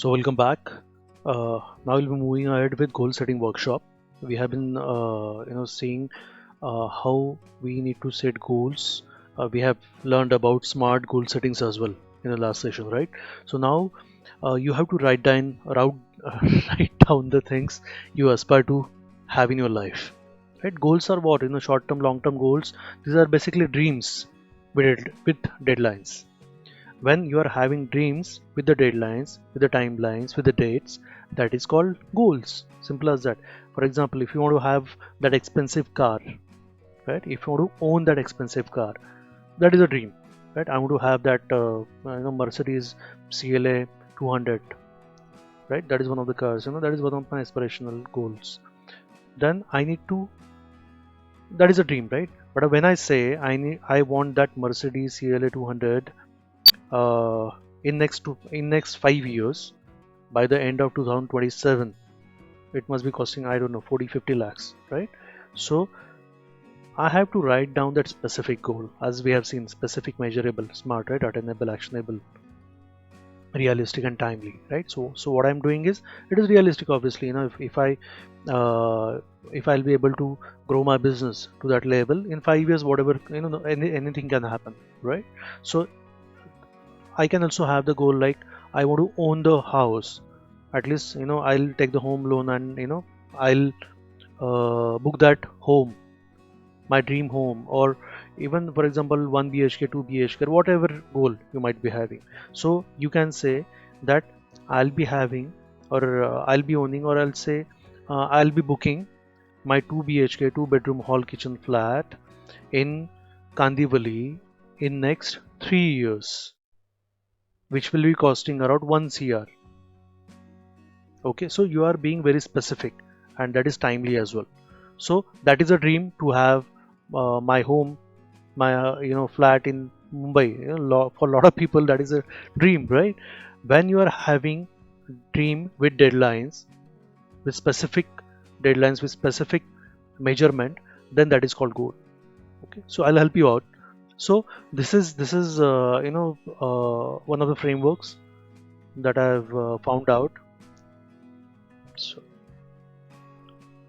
So welcome back. Now we'll be moving ahead with goal setting workshop. We have been seeing how we need to set goals. We have learned about smart goal settings as well in the last session, right? So now you have to write down the things you aspire to have in your life. Right? Goals are what? Short-term, long-term goals. These are basically dreams with deadlines. When you are having dreams with the deadlines, with the timelines, with the dates, that is called goals. Simple as that. For example, if you want to have that expensive car, right? If you want to own that expensive car, that is a dream, right? I want to have that Mercedes CLA 200, right? That is one of the cars. That is one of my aspirational goals. Then I need to. That is a dream, right? But when I say I want that Mercedes CLA 200 uh, in next 5 years, by the end of 2027 it must be costing, I don't know, 40-50 lakhs, right? So I have to write down that specific goal, as we have seen: specific, measurable, smart, right? Attainable, actionable, realistic, and timely, right? So what I'm doing is, it is realistic, obviously. Uh, if I'll be able to grow my business to that level in 5 years, whatever, anything can happen, right? So I can also have the goal like, I want to own the house. At least, I'll take the home loan, and I'll book that home, my dream home, or even, for example, 1 BHK, 2 BHK, whatever goal you might be having. So you can say that I'll be having, or I'll be owning, or I'll say I'll be booking my 2 BHK, 2 bedroom hall kitchen flat in Kandivali in next 3 years, which will be costing around 1 CR. Okay, so you are being very specific, and that is timely as well. So that is a dream, to have my home, my flat in Mumbai. For a lot of people, that is a dream, right? When you are having dream with deadlines, with specific deadlines, with specific measurement, then that is called goal. Okay, so I'll help you out. So this is one of the frameworks that I've found out. So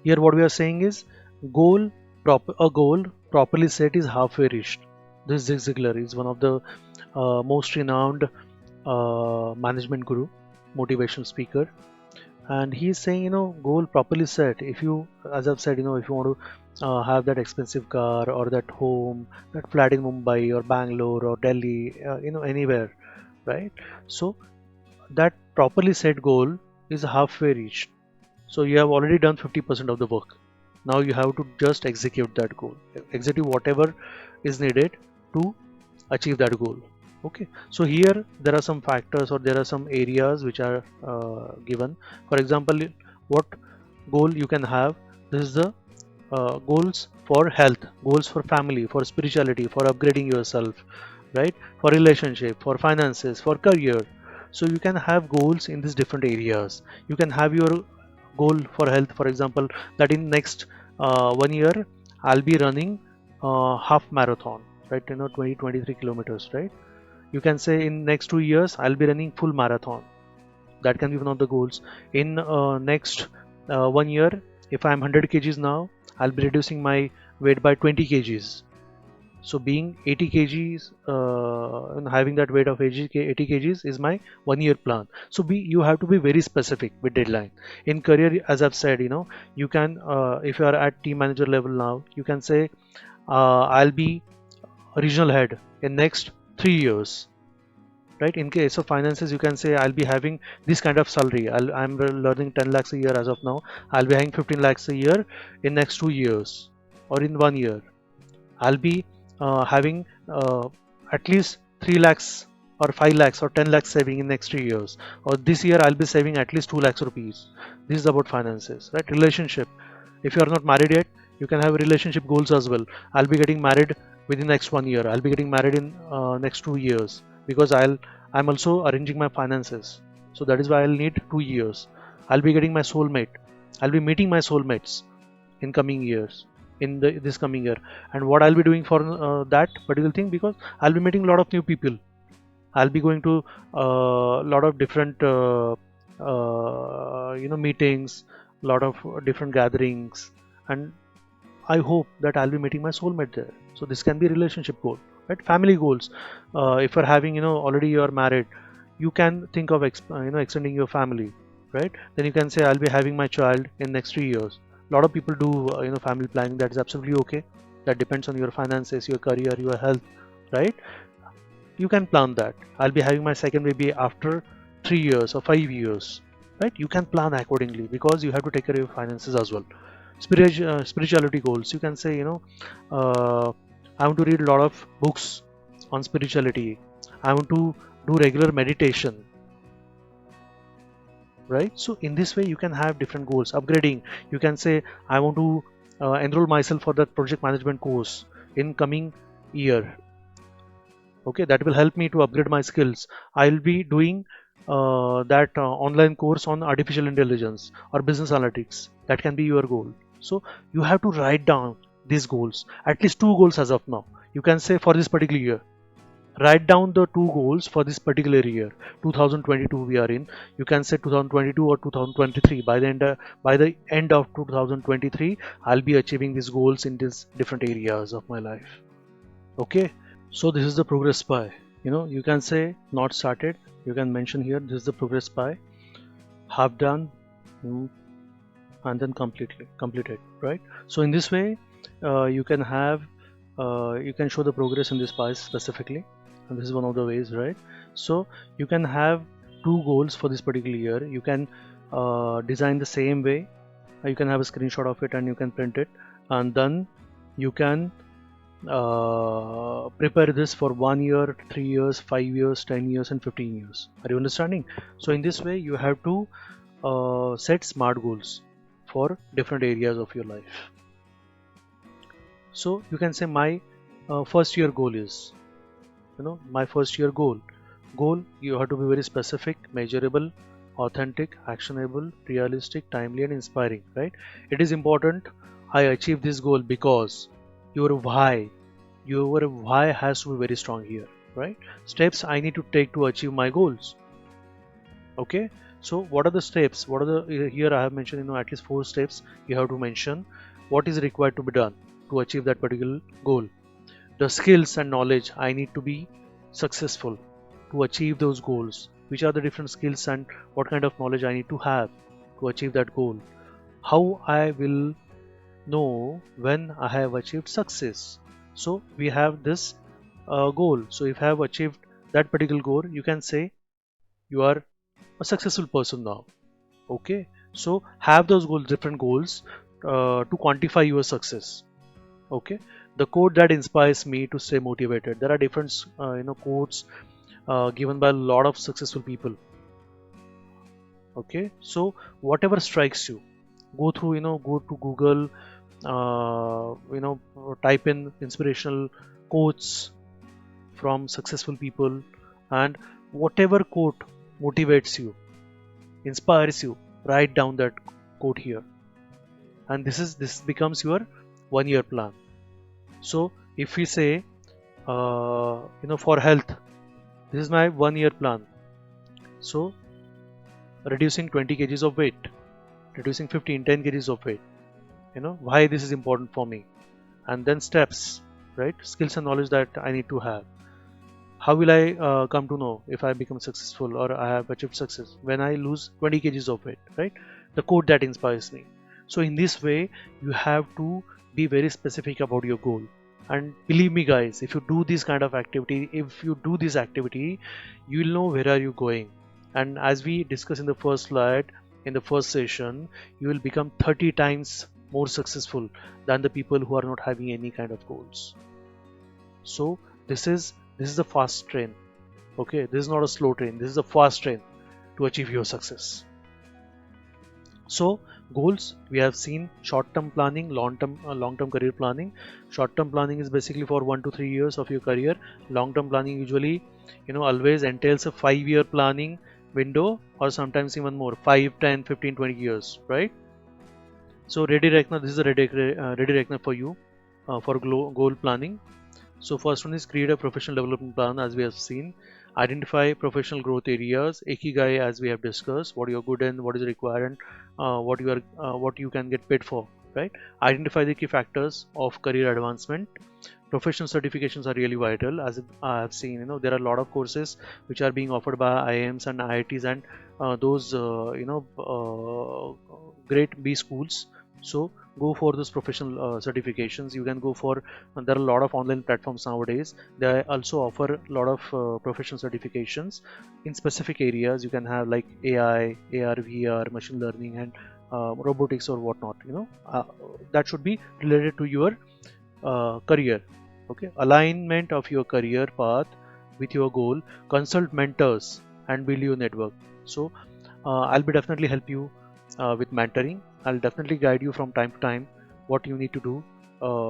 here what we are saying is, a goal properly set is halfway reached. This Zig Ziglar is one of the most renowned management guru, motivation speaker, and he's saying, goal properly set. If you, as I've said, if you want to have that expensive car, or that home, that flat in Mumbai or Bangalore or Delhi, anywhere, right? So that properly set goal is halfway reached. So you have already done 50% of the work. Now you have to just execute that goal, execute whatever is needed to achieve that goal. Okay, so here there are some factors, or there are some areas which are given. For example, what goal you can have: this is the goals for health, goals for family, for spirituality, for upgrading yourself, right? For relationship, for finances, for career. So you can have goals in these different areas. You can have your goal for health, for example, that in next 1 year I'll be running half marathon, right? 20-23 kilometers, right? You can say in next 2 years I'll be running full marathon. That can be one of the goals. In next 1 year, if I'm 100 kgs now, I'll be reducing my weight by 20 kgs. So being 80 kgs and having that weight of 80 kgs is my 1 year plan. So you have to be very specific with deadline. In career, as I've said, you can, if you are at team manager level now, you can say I'll be a regional head in next 3 years, right? In case of finances, you can say I'll be having this kind of salary. I'm learning 10 lakhs a year as of now. I'll be having 15 lakhs a year in next 2 years, or in 1 year. I'll be having at least 3 lakhs or 5 lakhs or 10 lakhs saving in next 3 years, or this year I'll be saving at least 2 lakhs rupees. This is about finances, right? Relationship: if you are not married yet, you can have relationship goals as well. I'll be getting married within next 1 year. I'll be getting married in next 2 years, because I'm also arranging my finances. So that is why I'll need 2 years. I'll be getting my soulmate. I'll be meeting my soulmates in coming years, in this coming year. And what I'll be doing for that particular thing, because I'll be meeting a lot of new people. I'll be going to a lot of different meetings, a lot of different gatherings, and I hope that I'll be meeting my soulmate there. So this can be relationship goal, right? Family goals. If you're having, already you're married, you can think of extending your family, right? Then you can say I'll be having my child in next 3 years. A lot of people do, family planning. That is absolutely okay. That depends on your finances, your career, your health, right? You can plan that. I'll be having my second baby after 3 years or 5 years, right? You can plan accordingly because you have to take care of your finances as well. Spirituality goals. You can say, I want to read a lot of books on spirituality. I want to do regular meditation, right? So in this way, you can have different goals. Upgrading. You can say, I want to enroll myself for that project management course in coming year. Okay, that will help me to upgrade my skills. I'll be doing that online course on artificial intelligence or business analytics. That can be your goal. So you have to write down these goals, at least two goals as of now. You can say for this particular year, write down the two goals for this particular year. 2022 we are in. You can say 2022 or 2023. By the end of 2023, I'll be achieving these goals in these different areas of my life. Okay. So this is the progress pie. You can say not started. You can mention here this is the progress pie, half done, mm, and then completed, right? So in this way, you can show the progress in this pie specifically, and this is one of the ways, right? So you can have two goals for this particular year. You can design the same way. You can have a screenshot of it and you can print it, and then you can prepare this for 1 year, 3 years, 5 years, 10 years, and 15 years. Are you understanding? So in this way, you have to set smart goals for different areas of your life. So you can say my first year goal is, my first year goal. You have to be very specific, measurable, authentic, actionable, realistic, timely, and inspiring, right? It is important I achieve this goal because your why has to be very strong here, right? Steps I need to take to achieve my goals. Okay, so what are the steps? What are the here I have mentioned, at least 4 steps. You have to mention what is required to be done to achieve that particular goal, the skills and knowledge I need to be successful to achieve those goals, which are the different skills and what kind of knowledge I need to have to achieve that goal, how I will know when I have achieved success. So we have this goal. So if I have achieved that particular goal, you can say you are a successful person now. Okay, so have those goals, different goals, to quantify your success. Okay, the quote that inspires me to stay motivated. There are different quotes given by a lot of successful people. Okay, so whatever strikes you, go to Google, type in inspirational quotes from successful people, and whatever quote motivates you, inspires you, write down that quote here, and this becomes your 1 year plan. So if we say, for health, this is my 1 year plan. So reducing 20 kgs of weight, reducing 10 kgs of weight, why this is important for me, and then steps, right? Skills and knowledge that I need to have. How will I come to know if I become successful or I have achieved success? When I lose 20 kgs of weight, right? The quote that inspires me. So in this way, you have to be very specific about your goal. And believe me guys, if you do this kind of activity, you will know where are you going. And as we discussed in the first slide, in the first session, you will become 30 times more successful than the people who are not having any kind of goals. So this is the fast train. Okay, this is not a slow train, this is a fast train to achieve your success. So goals, we have seen short-term planning, long-term career planning. Short-term planning is basically for 1 to 3 years of your career. Long-term planning usually always entails a 5-year planning window, or sometimes even more, 5, 10, 15, 20 years, right? So ready reckoner, this is a ready reckoner for you for goal planning. So first one is create a professional development plan, as we have seen. Identify professional growth areas, ikigai, as we have discussed, what you're good in, what is required, and what you can get paid for, right? Identify the key factors of career advancement. Professional certifications are really vital. As I have seen, there are a lot of courses which are being offered by IIMs and IITs and those great B schools. So go for those professional certifications. You can go for, there are a lot of online platforms nowadays. They also offer a lot of professional certifications in specific areas. You can have like AI, AR, VR, machine learning, and robotics or whatnot. That should be related to your career. Okay, alignment of your career path with your goal. Consult mentors and build your network. So I'll be definitely help you with mentoring. I'll definitely guide you from time to time what you need to do,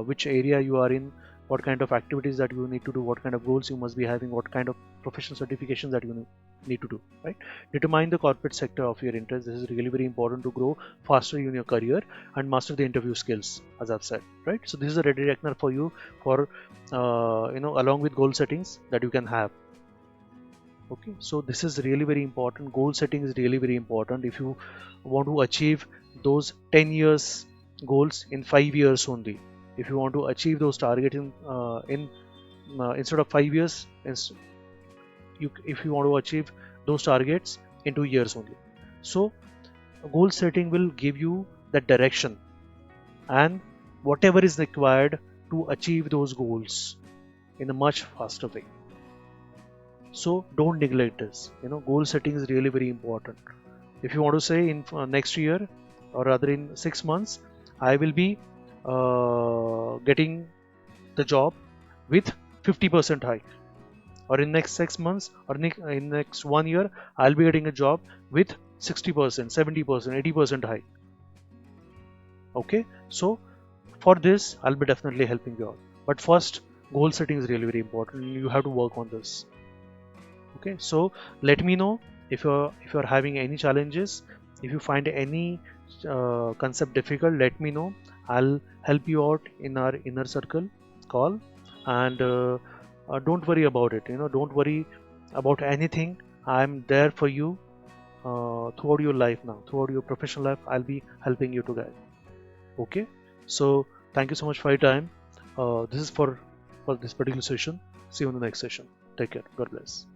which area you are in, what kind of activities that you need to do, what kind of goals you must be having, what kind of professional certifications that you need to do, right? Determine the corporate sector of your interest. This is really very important to grow faster in your career and master the interview skills, as I've said, right? So this is a ready reckoner for you for along with goal settings that you can have. Okay, so this is really very important. Goal setting is really very important. If you want to achieve those 10 years goals in 5 years only, if you want to achieve those targets in instead of 5 years, if you want to achieve those targets in 2 years only. So goal setting will give you that direction and whatever is required to achieve those goals in a much faster way. So don't neglect this. Goal setting is really very important. If you want to say in next year, or rather in 6 months, I will be getting the job with 50% hike, or in next 6 months, or in next 1 year, I'll be getting a job with 60%, 70%, 80% hike. Okay, so for this, I'll be definitely helping you out. But first, goal setting is really very important. You have to work on this. Okay, so let me know if you're having any challenges. If you find any concept difficult, let me know. I'll help you out in our inner circle call. And don't worry about it. Don't worry about anything. I'm there for you throughout your life. Now throughout your professional life, I'll be helping you to guide. Okay, so thank you so much for your time. This is for this particular session. See you in the next session. Take care. God bless.